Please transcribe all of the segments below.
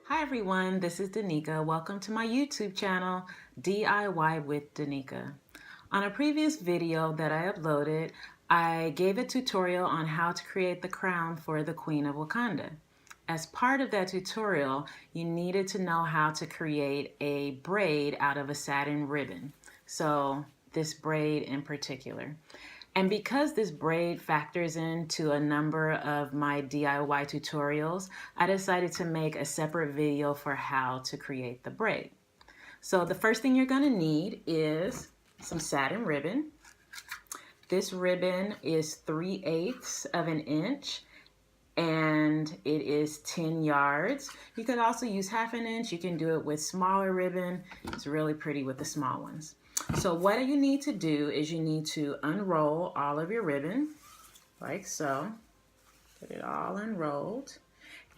Hi everyone, this is Danica. Welcome to my YouTube channel, DIY with Danica. On a previous video that I uploaded, I gave a tutorial on how to create the crown for the Queen of Wakanda. As part of that tutorial, you needed to know how to create a braid out of a satin ribbon. So this braid in particular. And because this braid factors into a number of my DIY tutorials, I decided to make a separate video for how to create the braid. So the first thing you're going to need is some satin ribbon. This ribbon is 3/8 of an inch and it is 10 yards. You could also use 1/2 inch. You can do it with smaller ribbon. It's really pretty with the small ones. So what you need to do is you need to unroll all of your ribbon, like so. Get it all unrolled.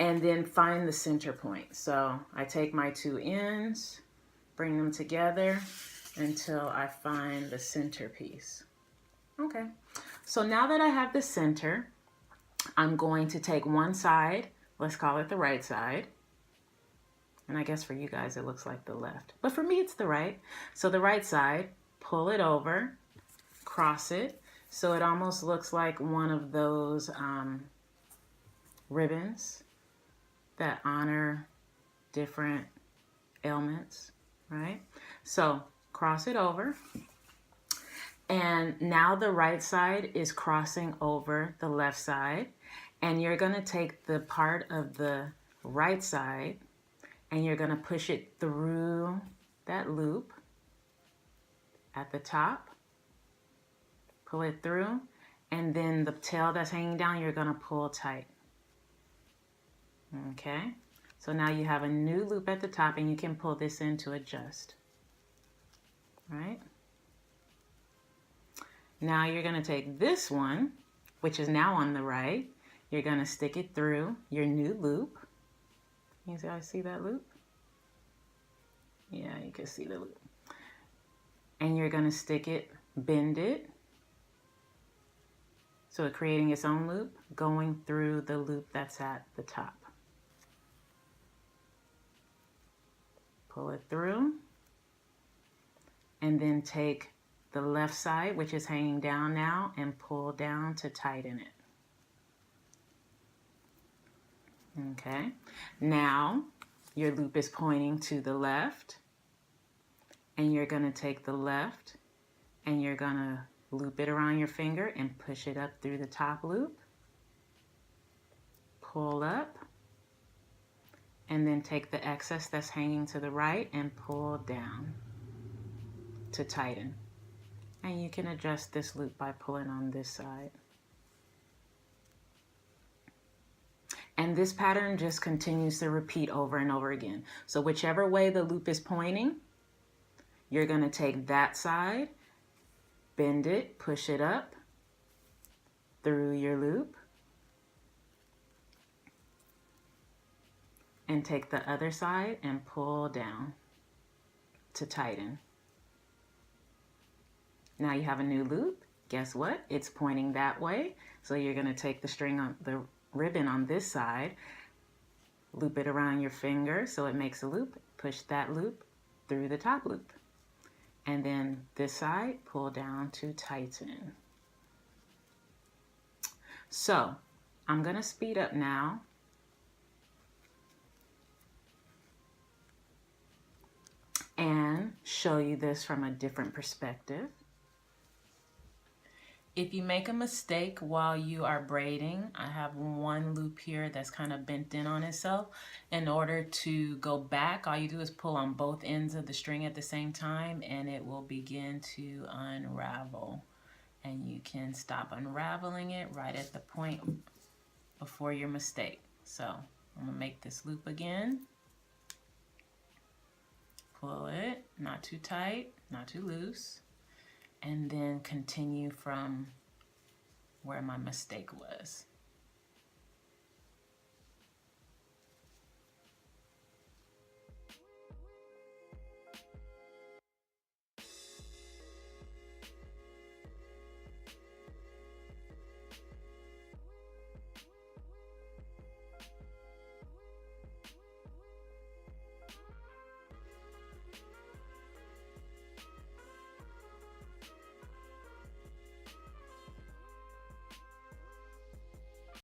And then find the center point. So I take my two ends, bring them together until I find the center piece. Okay, so now that I have the center, I'm going to take one side, let's call it the right side. And I guess for you guys, it looks like the left. But for me, it's the right. So the right side, pull it over, cross it. So it almost looks like one of those ribbons that honor different ailments, right? So cross it over. And now the right side is crossing over the left side. And you're going to take the part of the right side and you're going to push it through that loop at the top. Pull it through, and then the tail that's hanging down, you're going to pull tight. Okay, so now you have a new loop at the top, and you can pull this in to adjust. Right? Now you're going to take this one, which is now on the right. You're going to stick it through your new loop. You guys see that loop? Yeah, you can see the loop. And you're going to stick it, bend it. So it's creating its own loop, going through the loop that's at the top. Pull it through. And then take the left side, which is hanging down now, and pull down to tighten it. Okay, now your loop is pointing to the left, and you're going to take the left and you're going to loop it around your finger and push it up through the top loop, pull up, and then take the excess that's hanging to the right and pull down to tighten. And you can adjust this loop by pulling on this side. And this pattern just continues to repeat over and over again. So whichever way the loop is pointing, you're going to take that side, bend it, push it up through your loop, and take the other side and pull down to tighten. Now you have a new loop. Guess what? It's pointing that way. So you're going to take the string on the ribbon on this side, loop it around your finger so it makes a loop, push that loop through the top loop, and then this side, pull down to tighten. So I'm going to speed up now and show you this from a different perspective. If you make a mistake while you are braiding, I have one loop here that's kind of bent in on itself. In order to go back, all you do is pull on both ends of the string at the same time and it will begin to unravel. And you can stop unraveling it right at the point before your mistake. So I'm going to make this loop again. Pull it, not too tight, not too loose. And then continue from where my mistake was.